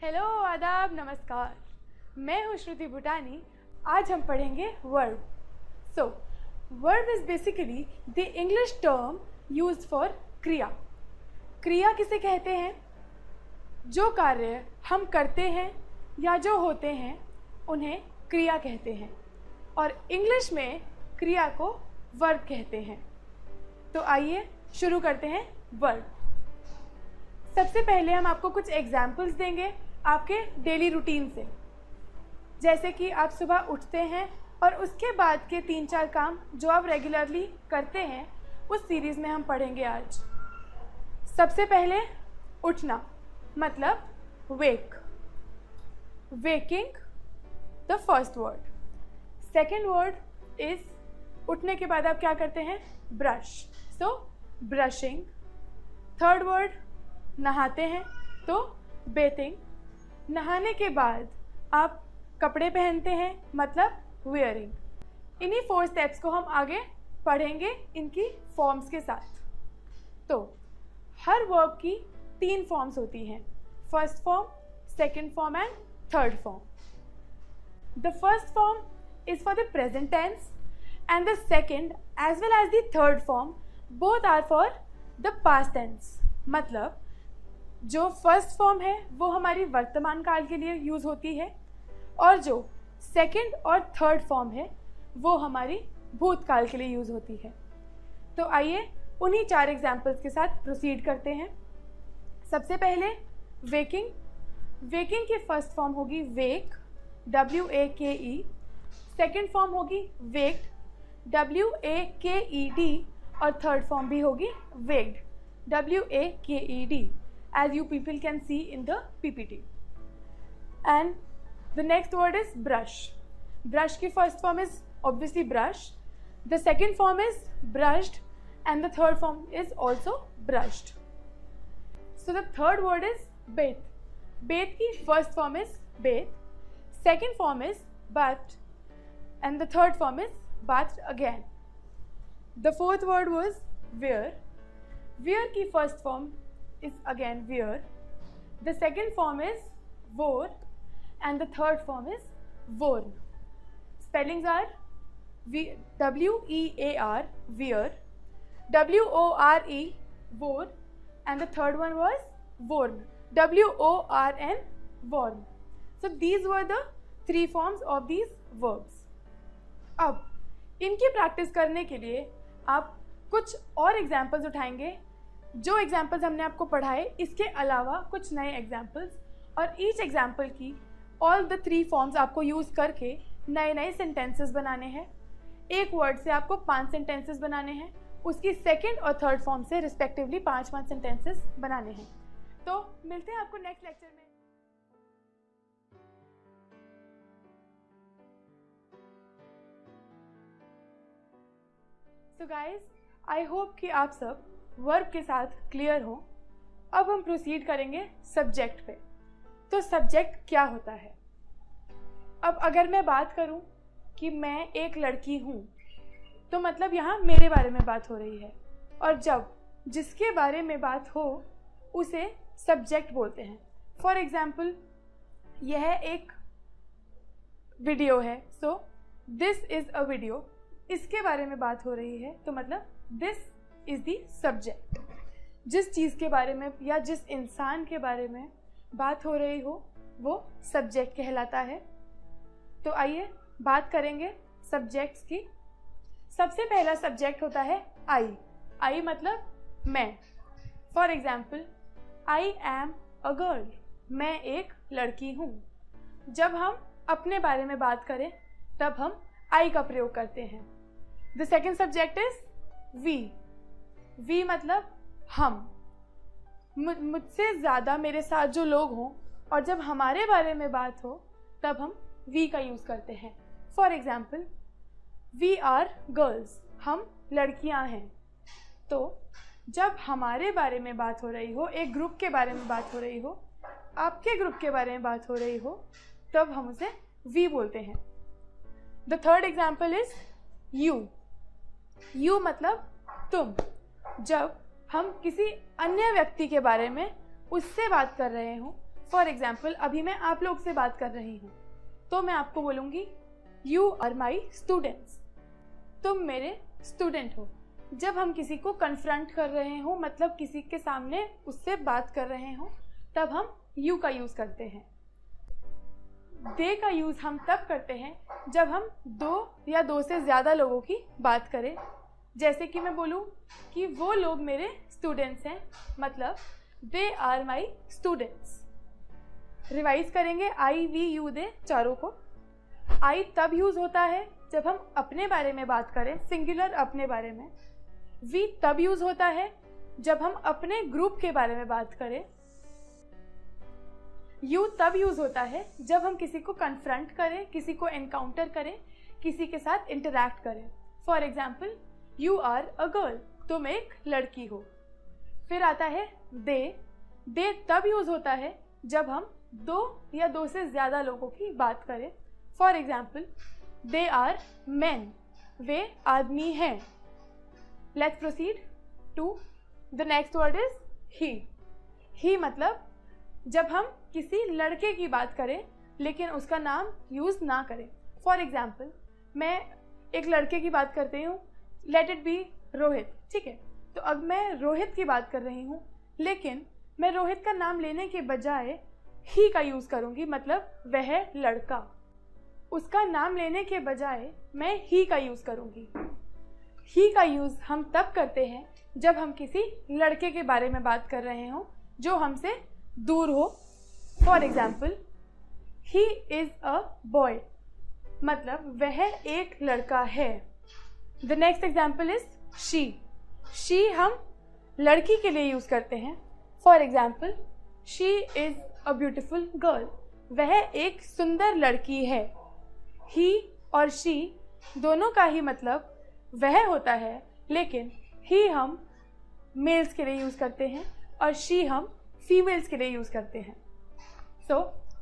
Hello, आदाब, नमस्कार। मैं हूँ श्रुति भूटानी। आज हम पढ़ेंगे verb. So verb is basically the English term used for क्रिया। क्रिया किसे कहते हैं? जो कार्य हम करते हैं या जो होते हैं उन्हें क्रिया कहते हैं, और इंग्लिश में क्रिया को वर्ब कहते हैं। तो आइए शुरू करते हैं वर्ब। सबसे पहले हम आपको कुछ एग्जाम्पल्स देंगे आपके डेली रूटीन से, जैसे कि आप सुबह उठते हैं और उसके बाद के 3-4 काम जो आप रेगुलरली करते हैं, उस सीरीज़ में हम पढ़ेंगे आज। सबसे पहले उठना, मतलब wake, waking the first word. Second word is उठने के बाद आप क्या करते हैं? Brush, so brushing. Third word नहाते हैं, तो बेथिंग। नहाने के बाद आप कपड़े पहनते हैं, मतलब वेयरिंग। इन्हीं 4 स्टेप्स को हम आगे पढ़ेंगे इनकी फॉर्म्स के साथ। तो हर वर्ब की 3 फॉर्म्स होती हैं, first form, second form and third form. The first form is for the present tense and the second as well as the third form both are for the past tense। मतलब जो first form है वो हमारी वर्तमान काल के लिए use होती है, और जो सेकंड और थर्ड फॉर्म है वो हमारी भूतकाल के लिए यूज़ होती है। तो आइए उन्हीं 4 एग्जाम्पल्स के साथ प्रोसीड करते हैं। सबसे पहले वेकिंग। वेकिंग की फर्स्ट फॉर्म होगी वेक, WAKE। सेकेंड फॉर्म होगी वेक्ड, WAKED, और थर्ड फॉर्म भी होगी waked, WAKED, as you people can see in the PPT। And the next word is brush। Brush की first form is obviously brush, the second form is brushed, and the third form is also brushed। So the third word is bathe। Bathe की first form is bathe, second form is bathed, and the third form is bathed again। The fourth word was wear। Wear की first form is again wear, the second form is wore, and the third form is worn। Spellings are WEAR, wear, WORE, wore, and the third one was worn, WORN, worn। So these were the 3 forms of these verbs। अब इनकी practice करने के लिए आप कुछ और examples उठाएंगे। जो एग्जाम्पल्स हमने आपको पढ़ाए इसके अलावा कुछ नए एग्जाम्पल्स, और ईच एग्जाम्पल की ऑल द 3 फॉर्म्स आपको यूज़ करके नए नए सेंटेंसेस बनाने हैं। एक वर्ड से आपको 5 सेंटेंसेस बनाने हैं, उसकी सेकेंड और थर्ड फॉर्म से रिस्पेक्टिवली 5-5 सेंटेंसेस बनाने हैं। तो मिलते हैं आपको नेक्स्ट लेक्चर में। तो गाइज, आई होप कि आप सब वर्ब के साथ क्लियर हो। अब हम प्रोसीड करेंगे सब्जेक्ट पे। तो सब्जेक्ट क्या होता है? अब अगर मैं बात करूं कि मैं एक लड़की हूं, तो मतलब यहाँ मेरे बारे में बात हो रही है, और जब जिसके बारे में बात हो उसे सब्जेक्ट बोलते हैं। फॉर एग्जाम्पल, यह एक वीडियो है, so this is a video. इसके बारे में बात हो रही है, तो मतलब दिस इज़ द सब्जेक्ट। जिस चीज़ के बारे में या जिस इंसान के बारे में बात हो रही हो वो सब्जेक्ट कहलाता है। तो आइए बात करेंगे सब्जेक्ट्स की। सबसे पहला सब्जेक्ट होता है आई। आई मतलब मैं। For example, I am a girl, मैं एक लड़की हूँ। जब हम अपने बारे में बात करें तब हम आई का प्रयोग करते हैं। The second subject is we. We मतलब हम, मुझसे ज़्यादा मेरे साथ जो लोग हों, और जब हमारे बारे में बात हो तब हम वी का यूज़ करते हैं। For example, we are girls, हम लड़कियां हैं। तो जब हमारे बारे में बात हो रही हो, एक ग्रुप के बारे में बात हो रही हो, आपके ग्रुप के बारे में बात हो रही हो, तब हम उसे वी बोलते हैं। The third example is you. You मतलब तुम। जब हम किसी अन्य व्यक्ति के बारे में उससे बात कर रहे हों, फॉर एग्जाम्पल अभी मैं आप लोग से बात कर रही हूँ तो मैं आपको बोलूँगी यू आर माई स्टूडेंट्स, तुम मेरे स्टूडेंट हो। जब हम किसी को कन्फ्रंट कर रहे हो, मतलब किसी के सामने उससे बात कर रहे हो, तब हम यू का यूज़ करते हैं। दे का यूज़ हम तब करते हैं जब हम दो या दो से ज़्यादा लोगों की बात करें। जैसे कि मैं बोलूँ कि वो लोग मेरे स्टूडेंट्स हैं, मतलब they are my students. Revise करेंगे आई वी यू दे चारों को। आई तब यूज़ होता है जब हम अपने बारे में बात करें, सिंगुलर अपने बारे में। वी तब यूज़ होता है जब हम अपने ग्रुप के बारे में बात करें। यू तब यूज़ होता है जब हम किसी को कन्फ्रंट करें, किसी को एनकाउंटर करें, किसी के साथ इंटरैक्ट करें। For example you are a girl, तुम एक लड़की हो। फिर आता है दे। दे तब यूज़ होता है जब हम दो या दो से ज़्यादा लोगों की बात करें। For example they are man, वे आदमी हैं। Let's proceed to the next word is he. He मतलब जब हम किसी लड़के की बात करें लेकिन उसका नाम यूज़ ना करें। फॉर एग्जाम्पल मैं एक लड़के की बात करती हूँ, लेट इट बी रोहित, ठीक है। तो अब मैं रोहित की बात कर रही हूँ लेकिन मैं रोहित का नाम लेने के बजाय ही का यूज़ करूँगी, मतलब वह लड़का। उसका नाम लेने के बजाय मैं ही का यूज़ करूँगी। ही का यूज़ हम तब करते हैं जब हम किसी लड़के के बारे में बात कर रहे हों जो हमसे दूर हो। For example he is a boy, मतलब वह एक लड़का है। The next example is she. She हम लड़की के लिए यूज़ करते हैं। For example she is a beautiful girl, वह एक सुंदर लड़की है। ही और शी दोनों का ही मतलब वह होता है, लेकिन ही हम मेल्स के लिए यूज़ करते हैं और शी हम फीमेल्स के लिए यूज़ करते हैं। So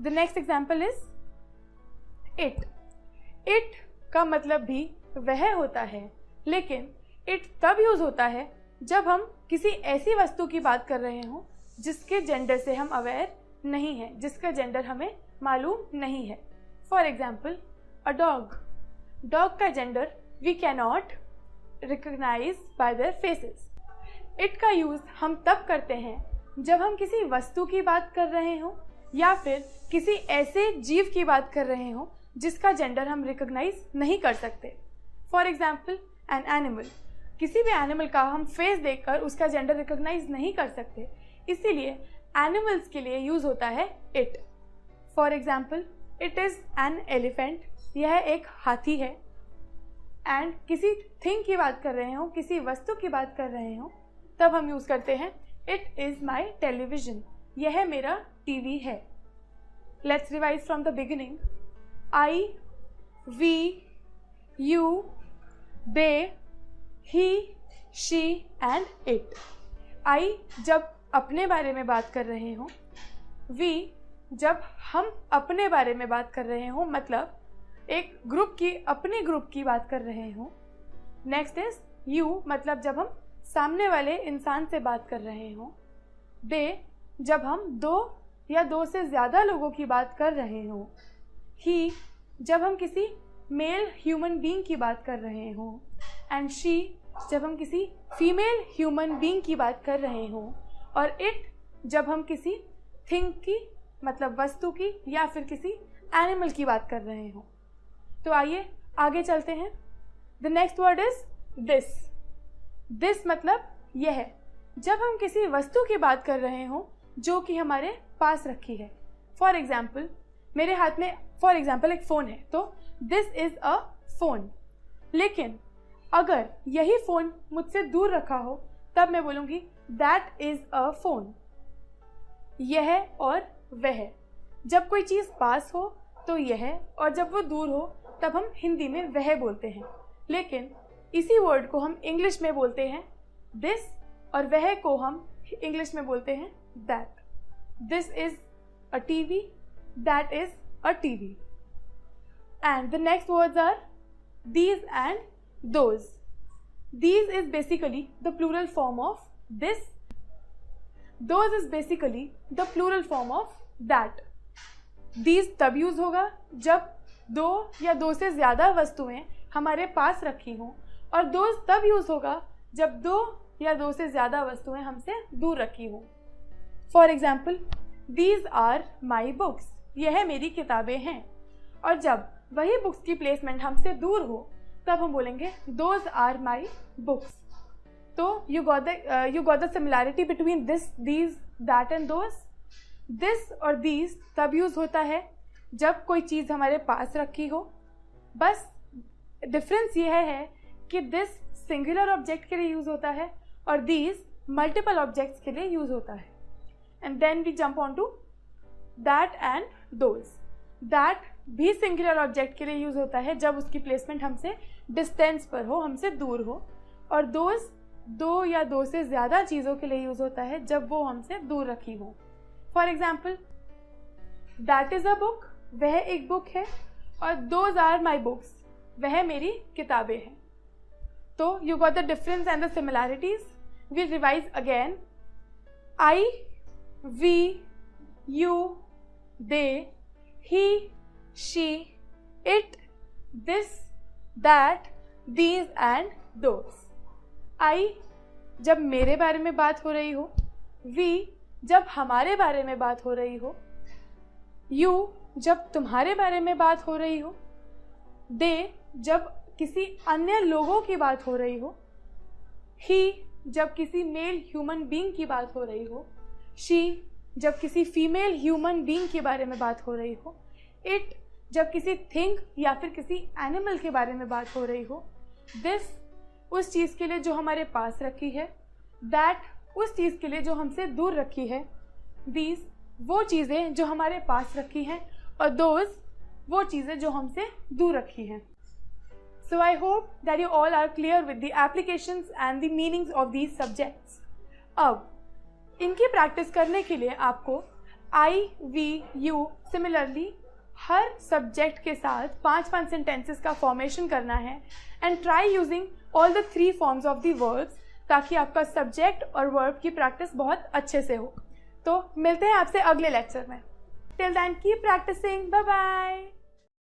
the next example is it. It का मतलब भी वह होता है, लेकिन इट तब यूज़ होता है जब हम किसी ऐसी वस्तु की बात कर रहे हों जिसके जेंडर से हम अवेयर नहीं हैं, जिसका जेंडर हमें मालूम नहीं है। For example a dog. Dog का gender we cannot recognise by their faces. It का यूज़ हम तब करते हैं जब हम किसी वस्तु की बात कर रहे हों या फिर किसी ऐसे जीव की बात कर रहे हों जिसका जेंडर हम रिकग्नाइज नहीं कर सकते। For example an animal. किसी भी एनिमल का हम फेस देखकर उसका जेंडर रिकग्नाइज नहीं कर सकते, इसीलिए एनिमल्स के लिए यूज़ होता है it. For example it is an elephant, यह एक हाथी है। एंड किसी थिंग की बात कर रहे हो, किसी वस्तु की बात कर रहे हो, तब हम यूज़ करते हैं इट इज़ माई टेलीविजन, यह मेरा टीवी है। Let's revise from the beginning. I, we, you, they, he, she and it. I जब अपने बारे में बात कर रहे हो, वी जब हम अपने बारे में बात कर रहे हो, मतलब एक ग्रुप की, अपने ग्रुप की बात कर रहे हो। नेक्स्ट इज यू, मतलब जब हम सामने वाले इंसान से बात कर रहे हो। दे जब हम दो या दो से ज़्यादा लोगों की बात कर रहे हो। ही जब हम किसी मेल ह्यूमन बीइंग की बात कर रहे हो। एंड शी जब हम किसी फीमेल ह्यूमन बीइंग की बात कर रहे हो। और इट जब हम किसी थिंग की, मतलब वस्तु की या फिर किसी एनिमल की बात कर रहे हो। तो आइए आगे चलते हैं। The next word is this. This मतलब यह, जब हम किसी वस्तु की बात कर रहे हो जो कि हमारे पास रखी है। फॉर एग्जाम्पल मेरे हाथ में फॉर एग्जाम्पल एक फ़ोन है, तो दिस इज़ अ फ़ोन। लेकिन अगर यही फ़ोन मुझसे दूर रखा हो तब मैं बोलूँगी दैट इज़ अ फ़ोन। यह और वह, जब कोई चीज़ पास हो तो यह, और जब वो दूर हो तब हम हिंदी में वह बोलते हैं। लेकिन इसी वर्ड को हम इंग्लिश में बोलते हैं दिस, और वह को हम इंग्लिश में बोलते हैं that. This is a TV, that is a TV. And the next words are these and those. These is basically the plural form of this. Those is basically the plural form of that. These तब use होगा जब दो या दो से ज़्यादा वस्तुएं हमारे पास रखी हों, और दोज तब यूज़ होगा जब दो या दो से ज़्यादा वस्तुएं हमसे दूर रखी हों। For example, these are my books, यह मेरी किताबें हैं। और जब वही बुक्स की प्लेसमेंट हमसे दूर हो तब हम बोलेंगे दोज आर माई बुक्स। तो you got the similarity between this, these, that and those. This और दीज तब यूज़ होता है जब कोई चीज़ हमारे पास रखी हो। बस डिफरेंस यह है कि दिस सिंगुलर ऑब्जेक्ट के लिए यूज़ होता है और दीज मल्टीपल ऑब्जेक्ट्स के लिए यूज़ होता है। And then we jump on to that and those. That भी सिंगुलर ऑब्जेक्ट के लिए यूज़ होता है जब उसकी प्लेसमेंट हमसे डिस्टेंस पर हो, हमसे दूर हो। और दोज दो या दो से ज़्यादा चीज़ों के लिए यूज़ होता है जब वो हमसे दूर रखी हो। For example, that is a book, वह एक बुक है, और दोज आर माई बुक्स, वह मेरी किताबें हैं। तो you got the difference and the similarities. We'll revise again. I, we, you, they, he, she, it, this, that, these and those. I जब मेरे बारे में बात हो रही हो, वी जब हमारे बारे में बात हो रही हो, यू जब तुम्हारे बारे में बात हो रही हो, दे जब किसी अन्य लोगों की बात हो रही हो, ही जब किसी मेल ह्यूमन बीइंग की बात हो रही हो, शी जब किसी फीमेल ह्यूमन बीइंग के बारे में बात हो रही हो, इट जब किसी थिंग या फिर किसी एनिमल के बारे में बात हो रही हो, दिस उस चीज़ के लिए जो हमारे पास रखी है, दैट उस चीज़ के लिए जो हमसे दूर रखी है, दीज वो चीज़ें जो हमारे पास रखी हैं, और दोज वो चीज़ें जो हमसे दूर रखी हैं। So I hope that you all are clear with the applications and the meanings of these subjects. अब इनकी प्रैक्टिस करने के लिए आपको आई, वी, यू सिमिलरली हर सब्जेक्ट के साथ 5-5 सेंटेंसेस का फॉर्मेशन करना है and try using all the 3 forms of the verbs, ताकि आपका सब्जेक्ट और वर्ब की प्रैक्टिस बहुत अच्छे से हो। तो मिलते हैं आपसे अगले लेक्चर में। Till then keep practicing. Bye bye.